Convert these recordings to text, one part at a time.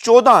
14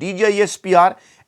DGISPR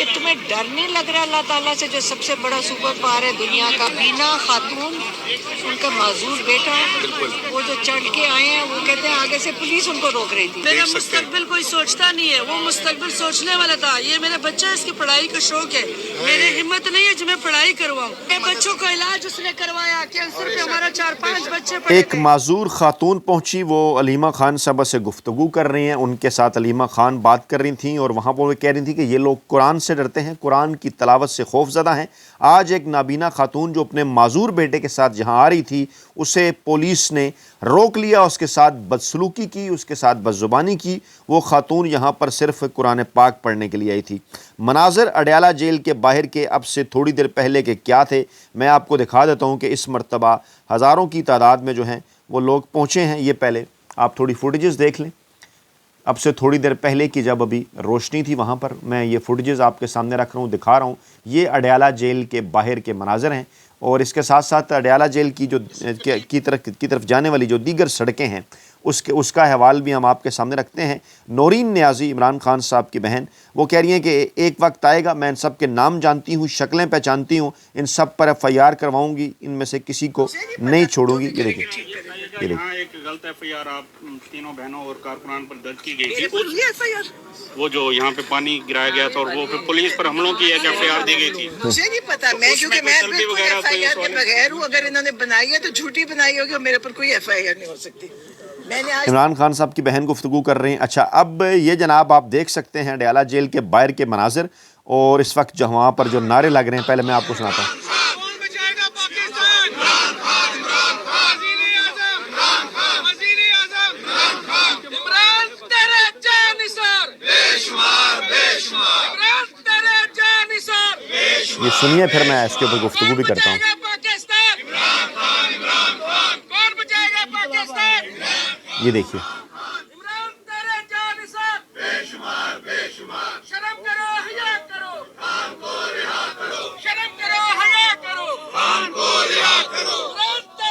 کہ تمہیں ڈر نہیں لگ رہا اللہ تعالیٰ سے جو سب سے بڑا سپر پاور ہے دنیا کا؟ بینا خاتون ان کا معذور بیٹا، وہ جو چڑھ کے آئے ہیں، وہ کہتے ہیں آگے سے پولیس ان کو روک رہی تھی. میرا مستقبل کوئی سوچتا نہیں ہے، وہ مستقبل سوچنے والا تھا. یہ میرا بچہ ہے، اس کی پڑھائی کا شوق ہے. میرے ہمت نہیں ہے جو میں پڑھائی کرواؤں. بچوں کا علاج اس نے کروایا، کینسر پہ ہمارا 4-5 بچے پڑے. ایک معذور خاتون پہنچی، وہ علیمہ خان صاحبہ سے گفتگو کر رہی ہیں، ان کے ساتھ علیمہ خان بات کر رہی تھیں، اور وہاں پر وہ کہہ رہی تھیں کہ یہ لوگ قرآن سے ڈرتے ہیں، قرآن کی تلاوت سے خوف زدہ ہیں. آج ایک نابینا خاتون جو اپنے معذور بیٹے کے ساتھ جہاں آ رہی تھی، اسے پولیس نے روک لیا، اس کے ساتھ بدسلوکی کی، اس کے ساتھ بدزبانی کی. وہ خاتون یہاں پر صرف قرآن پاک پڑھنے کے لیے آئی تھی. مناظر اڈیالہ جیل کے باہر کے اب سے تھوڑی دیر پہلے کے کیا تھے، میں آپ کو دکھا دیتا ہوں کہ اس مرتبہ ہزاروں کی تعداد میں جو ہیں وہ لوگ پہنچے ہیں. یہ پہلے آپ تھوڑی فوٹیجز دیکھ لیں، اب سے تھوڑی دیر پہلے کی جب ابھی روشنی تھی وہاں پر. میں یہ فوٹیجز آپ کے سامنے رکھ رہا ہوں، دکھا رہا ہوں. یہ اڈیالہ جیل کے باہر کے مناظر ہیں، اور اس کے ساتھ ساتھ اڈیالہ جیل کی جو کی طرف جانے والی جو دیگر سڑکیں ہیں اس کا حوال بھی ہم آپ کے سامنے رکھتے ہیں. نورین نیازی، عمران خان صاحب کی بہن، وہ کہہ رہی ہیں کہ ایک وقت آئے گا، میں ان سب کے نام جانتی ہوں، شکلیں پہچانتی ہوں، ان سب پر ایف آئی آر کرواؤں گی، ان میں سے کسی کو نہیں چھوڑوں گی. یہ دیکھیں، یہ دیکھیں، ایک غلط ایف آئی آر آپ تینوں بہنوں اور کارکنان پر درج کی گئی تھی. وہ جو یہاں پہ پانی گرایا گیا تھا اور وہ پولیس پر حملوں کی ایک ایف آئی آر دی گئی تھی. مجھے نہیں پتا، میں کیونکہ میں بالکل ایف آئی آر کے بغیر ہوں. اگر انہوں نے بنائی ہے تو جھوٹی بنائی ہوگی اور میرے پر کوئی ایف آئی آر نہیں ہو سکتی. عمران خان صاحب کی بہن گفتگو کر رہے ہیں. اچھا، اب یہ جناب آپ دیکھ سکتے ہیں اڈیالہ جیل کے باہر کے مناظر، اور اس وقت جو وہاں پر جو نعرے لگ رہے ہیں، پہلے میں آپ کو سناتا ہوں. یہ سنیے، پھر میں اس کے اوپر گفتگو بھی کرتا ہوں. یہ دیکھیے،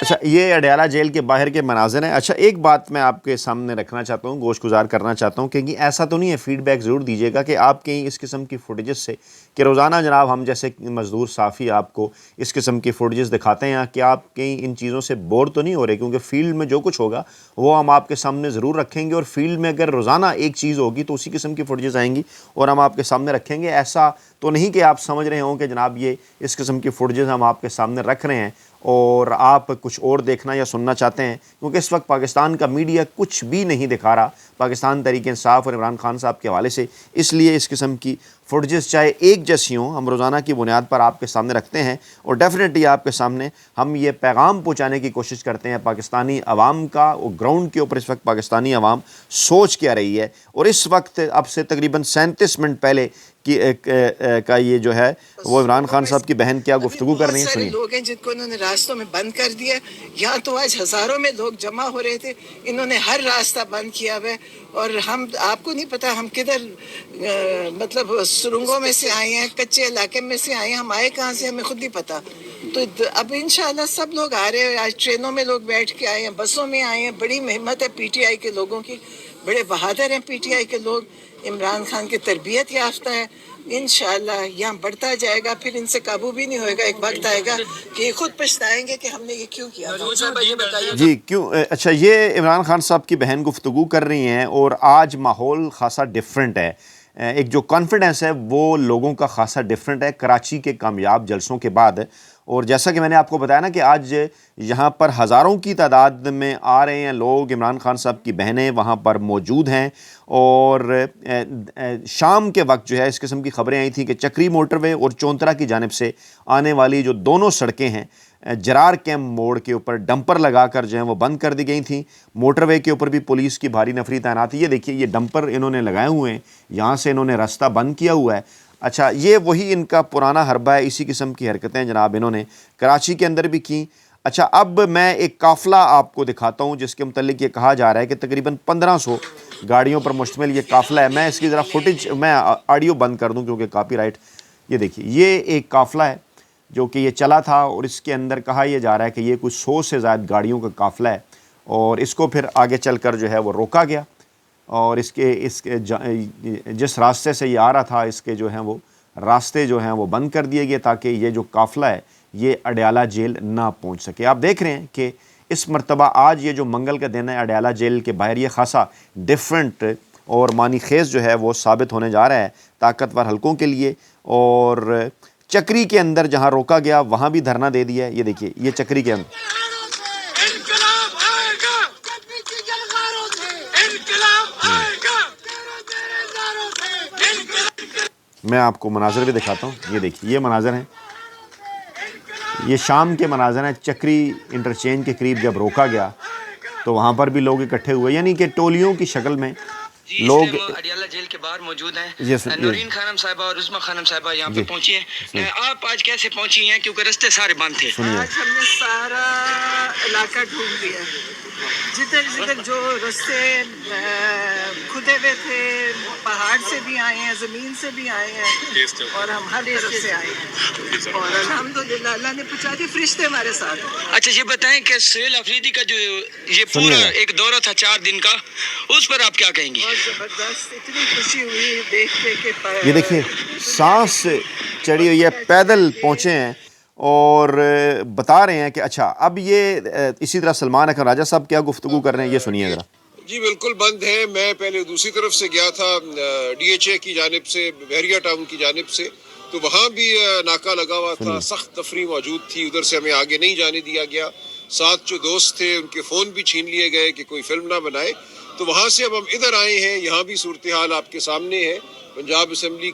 اچھا یہ اڈیالہ جیل کے باہر کے مناظر ہیں. اچھا ایک بات میں آپ کے سامنے رکھنا چاہتا ہوں، گوش گزار کرنا چاہتا ہوں، کہ ایسا تو نہیں ہے، فیڈ بیک ضرور دیجیے گا کہ آپ کہیں اس قسم کی فوٹیجز سے، کہ روزانہ جناب ہم جیسے مزدور صحافی آپ کو اس قسم کی فوٹیجز دکھاتے ہیں، کہ آپ کہیں ان چیزوں سے بور تو نہیں ہو رہے، کیونکہ فیلڈ میں جو کچھ ہوگا وہ ہم آپ کے سامنے ضرور رکھیں گے، اور فیلڈ میں اگر روزانہ ایک چیز ہوگی تو اسی قسم کی فوٹیجز آئیں گی اور ہم آپ کے سامنے رکھیں گے. ایسا تو نہیں کہ آپ سمجھ رہے ہوں کہ جناب یہ اس قسم کی فوٹیجز ہم آپ کے سامنے رکھ رہے ہیں اور آپ کچھ اور دیکھنا یا سننا چاہتے ہیں، کیونکہ اس وقت پاکستان کا میڈیا کچھ بھی نہیں دکھا رہا پاکستان تحریک انصاف اور عمران خان صاحب کے حوالے سے. اس لیے اس قسم کی فوٹیجز چاہے ایک جیسی ہوں، ہم روزانہ کی بنیاد پر آپ کے سامنے رکھتے ہیں، اور ڈیفینیٹلی آپ کے سامنے ہم یہ پیغام پہنچانے کی کوشش کرتے ہیں پاکستانی عوام کا. وہ گراؤنڈ کے اوپر اس وقت پاکستانی عوام سوچ کیا رہی ہے، اور اس وقت اب سے تقریباً 37 منٹ پہلے کا یہ جو ہے وہ عمران خان صاحب کی بہن کیا گفتگو کر رہی ہیں، سنیے. لوگ ہیں جن کو انہوں نے راستوں میں بند کر دیا. یہاں تو آج ہزاروں میں لوگ جمع ہو رہے تھے، انہوں نے ہر راستہ بند کیا ہوا ہے. اور ہم، آپ کو نہیں پتا ہم کدھر مطلب سرنگوں میں سے آئے ہیں، کچے علاقے میں سے آئے ہیں. ہم آئے کہاں سے ہمیں خود نہیں پتا. تو اب انشاءاللہ سب لوگ آ رہے ہیں. آج ٹرینوں میں لوگ بیٹھ کے آئے ہیں، بسوں میں آئے ہیں. بڑی ہمت ہے پی ٹی آئی کے لوگوں کی، بڑے بہادر ہیں پی ٹی آئی کے لوگ. عمران خان کی تربیت یافتہ ہے. انشاءاللہ یہاں بڑھتا جائے گا، پھر ان سے قابو بھی نہیں ہوئے گا. ایک وقت آئے گا کہ یہ خود پچھتائیں گے کہ ہم نے یہ کیوں کیا. جی کیوں؟ اچھا یہ عمران خان صاحب کی بہن گفتگو کر رہی ہیں، اور آج ماحول خاصا ڈیفرنٹ ہے. ایک جو کانفیڈنس ہے وہ لوگوں کا خاصا ڈیفرنٹ ہے کراچی کے کامیاب جلسوں کے بعد. اور جیسا کہ میں نے آپ کو بتایا نا کہ آج یہاں پر ہزاروں کی تعداد میں آ رہے ہیں لوگ. عمران خان صاحب کی بہنیں وہاں پر موجود ہیں، اور شام کے وقت جو ہے اس قسم کی خبریں آئی تھیں کہ چکری موٹر وے اور چونترا کی جانب سے آنے والی جو دونوں سڑکیں ہیں جرار کیمپ موڑ کے اوپر ڈمپر لگا کر جو ہیں وہ بند کر دی گئی تھیں. موٹر وے کے اوپر بھی پولیس کی بھاری نفری تعینات. یہ دیکھیے یہ ڈمپر انہوں نے لگائے ہوئے ہیں، یہاں سے انہوں نے راستہ بند کیا ہوا ہے. اچھا یہ وہی ان کا پرانا حربہ ہے، اسی قسم کی حرکتیں جناب انہوں نے کراچی کے اندر بھی کی. اچھا اب میں ایک قافلہ آپ کو دکھاتا ہوں جس کے متعلق یہ کہا جا رہا ہے کہ تقریباً 1500 گاڑیوں پر مشتمل یہ قافلہ ہے. میں اس کی ذرا فوٹیج، میں آڈیو بند کر دوں کیونکہ کاپی رائٹ. یہ دیکھیے یہ ایک قافلہ ہے جو کہ یہ چلا تھا، اور اس کے اندر کہا یہ جا رہا ہے کہ یہ کچھ 100 سے زائد گاڑیوں کا قافلہ ہے، اور اس کو پھر آگے چل کر جو ہے وہ روکا گیا. اور اس کے جس راستے سے یہ آ رہا تھا اس کے جو ہیں وہ راستے جو ہیں وہ بند کر دیے گئے تاکہ یہ جو قافلہ ہے یہ اڈیالہ جیل نہ پہنچ سکے. آپ دیکھ رہے ہیں کہ اس مرتبہ آج یہ جو منگل کا دن ہے اڈیالہ جیل کے باہر یہ خاصا ڈیفرنٹ اور معنی خیز جو ہے وہ ثابت ہونے جا رہا ہے طاقتور حلقوں کے لیے. اور چکری کے اندر جہاں روکا گیا وہاں بھی دھرنا دے دیا ہے. یہ دیکھیے یہ چکری کے اندر میں آپ کو مناظر بھی دکھاتا ہوں. یہ دیکھیے یہ مناظر ہیں, یہ شام کے مناظر ہیں. چکری انٹرچینج کے قریب جب روکا گیا تو وہاں پر بھی لوگ اکٹھے ہوئے, یعنی کہ ٹولیوں کی شکل میں لوگ اڈیالہ جیل کے باہر موجود ہیں. نورین خانم صاحبہ اور عظمیٰ خانم صاحبہ یہاں پہ پہنچی ہیں. آپ آج کیسے پہنچی ہیں کیونکہ رستے سارے بند تھے؟ آج ہم نے سارا علاقہ ڈھونڈ لیا, جدھر جو رستے کھدے ہوئے تھے, پہاڑ سے بھی آئے ہیں, زمین سے بھی آئے ہیں, اور ہم ہر طرف سے آئے ہیں, اور الحمدللہ اللہ نے پہنچا دی. فرشتے ہمارے ساتھ. اچھا یہ بتائیں کہ سہیل افریدی کا جو یہ پورا ایک دورہ تھا 4 دن کا, اس پر آپ کیا کہیں گی؟ بہت زبردست, اتنی خوشی ہوئی دیکھ کے کہ یہ دیکھیے سانس چڑھی ہوئی ہے, پیدل پہنچے ہیں اور بتا رہے ہیں کہ اچھا اب یہ اسی طرح سلمان اکرم راجہ صاحب کیا گفتگو کر رہے ہیں, یہ سنیے ذرا. جی بالکل بند ہے. میں پہلے دوسری طرف سے گیا تھا ڈی ایچ اے کی جانب سے, بحریہ ٹاؤن کی جانب سے, تو وہاں بھی ناکہ لگا ہوا تھا, سخت تفریح موجود تھی, ادھر سے ہمیں آگے نہیں جانے دیا گیا. ساتھ جو دوست تھے ان کے فون بھی چھین لیے گئے کہ کوئی فلم نہ بنائے. تو وہاں سے اب ہم ادھر آئے ہیں, یہاں بھی صورتحال آپ کے سامنے ہے. پنجاب اسمبلی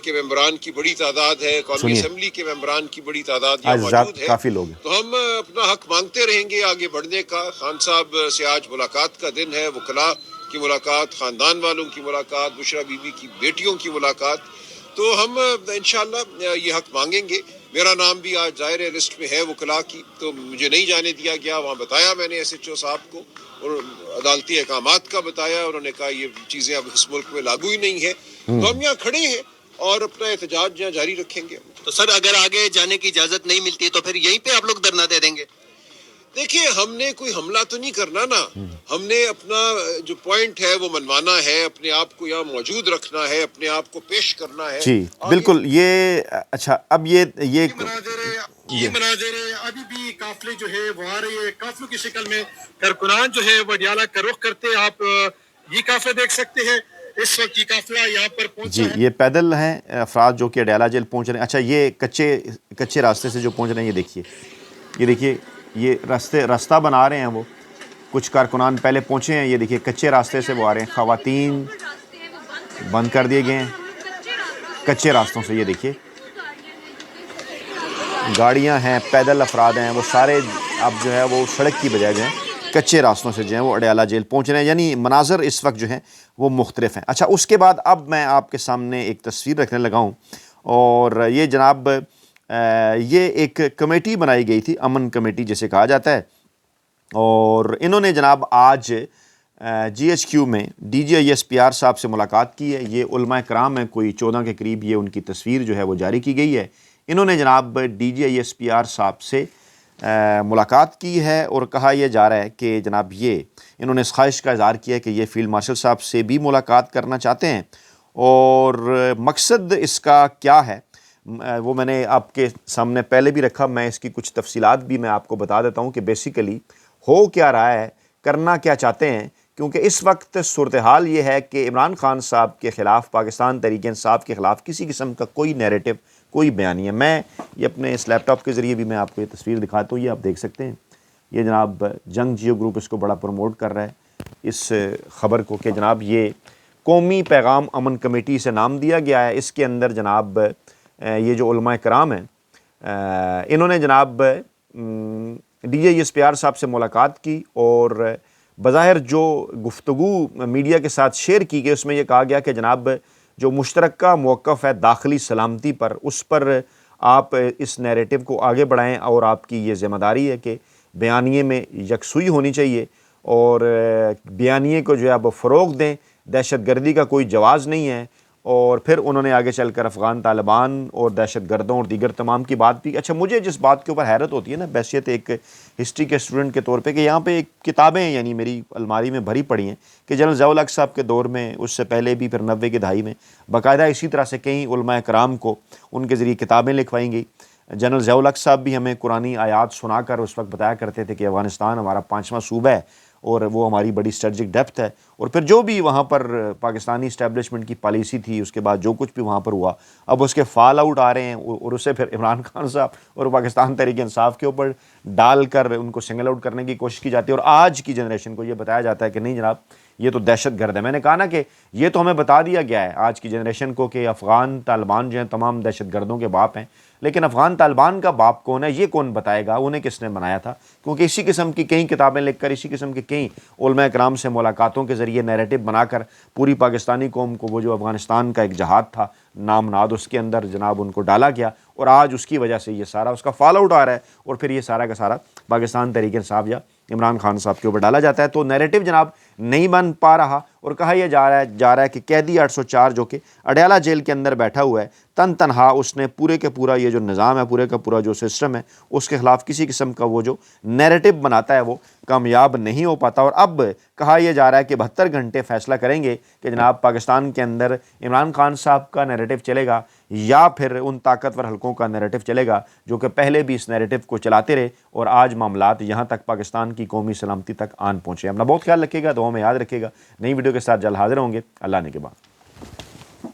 کے ممبران کی بڑی تعداد ہے, قومی اسمبلی کے ممبران کی بڑی تعداد یہاں موجود ہے. کافی لوگ ہیں. تو ہم اپنا حق مانگتے رہیں گے آگے بڑھنے کا. خان صاحب سے آج ملاقات کا دن ہے, وکلاء کی ملاقات, خاندان والوں کی ملاقات, بشرا بی بی کی بیٹیوں کی ملاقات. تو ہم انشاءاللہ یہ حق مانگیں گے. میرا نام بھی آج ظاہر لسٹ میں ہے وکلاء کی, تو مجھے نہیں جانے دیا گیا. وہاں بتایا میں نے ایس ایچ او صاحب کو, اور عدالتی احکامات کا بتایا, انہوں نے کہا یہ چیزیں اب اس ملک میں لاگو ہی نہیں ہے. تو ہم یہاں کھڑے ہیں اور اپنا احتجاج یہاں جاری رکھیں گے. تو سر اگر آگے جانے کی اجازت نہیں ملتی تو پھر یہیں پہ آپ لوگ دھرنا دے دیں گے؟ دیکھیے ہم نے کوئی حملہ تو نہیں کرنا نا, ہم نے اپنا جو پوائنٹ ہے وہ منوانا ہے, اپنے آپ کو یہاں موجود رکھنا ہے, اپنے آپ کو پیش کرنا ہے. جی بالکل. یہ اچھا اب یہ مناظر ابھی بھی قافلے جو ہے وہ آ رہی ہے, قافلوں کی شکل میں کارکنان جو ہے وہ اڈیالہ کا رخ کرتے ہیں. آپ یہ قافلہ دیکھ سکتے ہیں, اس وقت یہ قافلہ یہاں پر پہنچا ہے. جی یہ پیدل ہیں افراد جو کہ اڈیالہ جیل پہنچ رہے ہیں. اچھا یہ کچے راستے سے جو پہنچ رہے ہیں, یہ دیکھیے یہ راستہ بنا رہے ہیں وہ. کچھ کارکنان پہلے پہنچے ہیں, یہ دیکھیے کچے راستے سے وہ آ رہے ہیں. خواتین بند کر دیے گئے ہیں کچے راستوں سے. یہ دیکھیے گاڑیاں ہیں, پیدل افراد ہیں, وہ سارے اب جو ہے وہ سڑک کی بجائے جو ہیں کچے راستوں سے جو ہیں وہ اڈیالہ جیل پہنچ رہے ہیں. یعنی مناظر اس وقت جو ہیں وہ مختلف ہیں. اچھا اس کے بعد اب میں آپ کے سامنے ایک تصویر رکھنے لگا ہوں, اور یہ جناب یہ ایک کمیٹی بنائی گئی تھی, امن کمیٹی جسے کہا جاتا ہے, اور انہوں نے جناب آج جی ایچ کیو میں D G I S P R صاحب سے ملاقات کی ہے. یہ علماء کرام ہیں, کوئی 14 کے قریب, یہ ان کی تصویر جو ہے وہ جاری کی گئی ہے. انہوں نے جناب D G I S P R صاحب سے ملاقات کی ہے, اور کہا یہ جا رہا ہے کہ جناب یہ انہوں نے اس خواہش کا اظہار کیا کہ یہ فیلڈ مارشل صاحب سے بھی ملاقات کرنا چاہتے ہیں, اور مقصد اس کا کیا ہے وہ میں نے آپ کے سامنے پہلے بھی رکھا. میں اس کی کچھ تفصیلات بھی میں آپ کو بتا دیتا ہوں کہ بیسیکلی ہو کیا رہا ہے, کرنا کیا چاہتے ہیں. کیونکہ اس وقت صورتحال یہ ہے کہ عمران خان صاحب کے خلاف, پاکستان تحریک انصاف کے خلاف کسی قسم کا کوئی نیریٹو, کوئی بیان نہیں ہے. میں یہ اپنے اس لیپ ٹاپ کے ذریعے بھی میں آپ کو یہ تصویر دکھاتا ہوں, یہ آپ دیکھ سکتے ہیں. یہ جناب جنگ جیو گروپ اس کو بڑا پروموٹ کر رہا ہے اس خبر کو کہ جناب یہ قومی پیغام امن کمیٹی سے نام دیا گیا ہے. اس کے اندر جناب یہ جو علماء کرام ہیں انہوں نے جناب D G S P R صاحب سے ملاقات کی, اور بظاہر جو گفتگو میڈیا کے ساتھ شیئر کی گئی اس میں یہ کہا گیا کہ جناب جو مشترکہ موقف ہے داخلی سلامتی پر, اس پر آپ اس نیریٹو کو آگے بڑھائیں, اور آپ کی یہ ذمہ داری ہے کہ بیانیے میں یکسوئی ہونی چاہیے, اور بیانیے کو جو ہے اب فروغ دیں. دہشت گردی کا کوئی جواز نہیں ہے, اور پھر انہوں نے آگے چل کر افغان طالبان اور دہشت گردوں اور دیگر تمام کی بات بھی. اچھا مجھے جس بات کے اوپر حیرت ہوتی ہے نا بحیثیت ایک ہسٹری کے اسٹوڈنٹ کے طور پہ کہ یہاں پہ ایک کتابیں یعنی میری الماری میں بھری پڑی ہیں کہ جنرل ضیاء الحق صاحب کے دور میں, اس سے پہلے بھی, پھر 90 کی دہائی میں باقاعدہ اسی طرح سے کئی علماء کرام کو ان کے ذریعے کتابیں لکھوائی گئی. جنرل ضیاء الحق صاحب بھی ہمیں قرآنی آیات سنا کر اس وقت بتایا کرتے تھے کہ افغانستان ہمارا 5واں صوبہ ہے اور وہ ہماری بڑی اسٹریٹجک ڈیپتھ ہے. اور پھر جو بھی وہاں پر پاکستانی اسٹیبلشمنٹ کی پالیسی تھی, اس کے بعد جو کچھ بھی وہاں پر ہوا, اب اس کے فال آؤٹ آ رہے ہیں اور اسے پھر عمران خان صاحب اور پاکستان تحریک انصاف کے اوپر ڈال کر ان کو سنگل آؤٹ کرنے کی کوشش کی جاتی ہے. اور آج کی جنریشن کو یہ بتایا جاتا ہے کہ نہیں جناب یہ تو دہشت گرد ہے. میں نے کہا نا کہ یہ تو ہمیں بتا دیا گیا ہے آج کی جنریشن کو کہ افغان طالبان جو ہیں تمام دہشت گردوں کے باپ ہیں, لیکن افغان طالبان کا باپ کون ہے یہ کون بتائے گا, انہیں کس نے بنایا تھا؟ کیونکہ اسی قسم کی کئی کتابیں لکھ کر, اسی قسم کے کئی علماء کرام سے ملاقاتوں کے ذریعے نیریٹو بنا کر پوری پاکستانی قوم کو وہ جو افغانستان کا ایک جہاد تھا نام ناد, اس کے اندر جناب ان کو ڈالا گیا اور آج اس کی وجہ سے یہ سارا اس کا فال آؤٹ آ رہا ہے اور پھر یہ سارا کا سارا پاکستان تحریک انصاف یا عمران خان صاحب کے اوپر ڈالا جاتا ہے. تو نیریٹو جناب نہیں بن پا رہا اور کہا یہ جا رہا ہے کہ قیدی 804 جو کہ اڈیالہ جیل کے اندر بیٹھا ہوا ہے تن تنہا, اس نے پورے کے پورا یہ جو نظام ہے, پورے کا پورا جو سسٹم ہے, اس کے خلاف کسی قسم کا وہ جو نیریٹو بناتا ہے وہ کامیاب نہیں ہو پاتا. اور اب کہا یہ جا رہا ہے کہ 72 گھنٹے فیصلہ کریں گے کہ جناب پاکستان کے اندر عمران خان صاحب کا نیریٹو چلے گا یا پھر ان طاقتور حلقوں کا نیریٹو چلے گا جو کہ پہلے بھی اس نیریٹو کو چلاتے رہے اور آج معاملات یہاں تک پاکستان کی قومی سلامتی تک آن پہنچے. اپنا بہت خیال رکھیے گا, دعاؤں میں یاد رکھیے گا. نئی ویڈیو کے ساتھ جلد حاضر ہوں گے. اللہ نے کے بعد.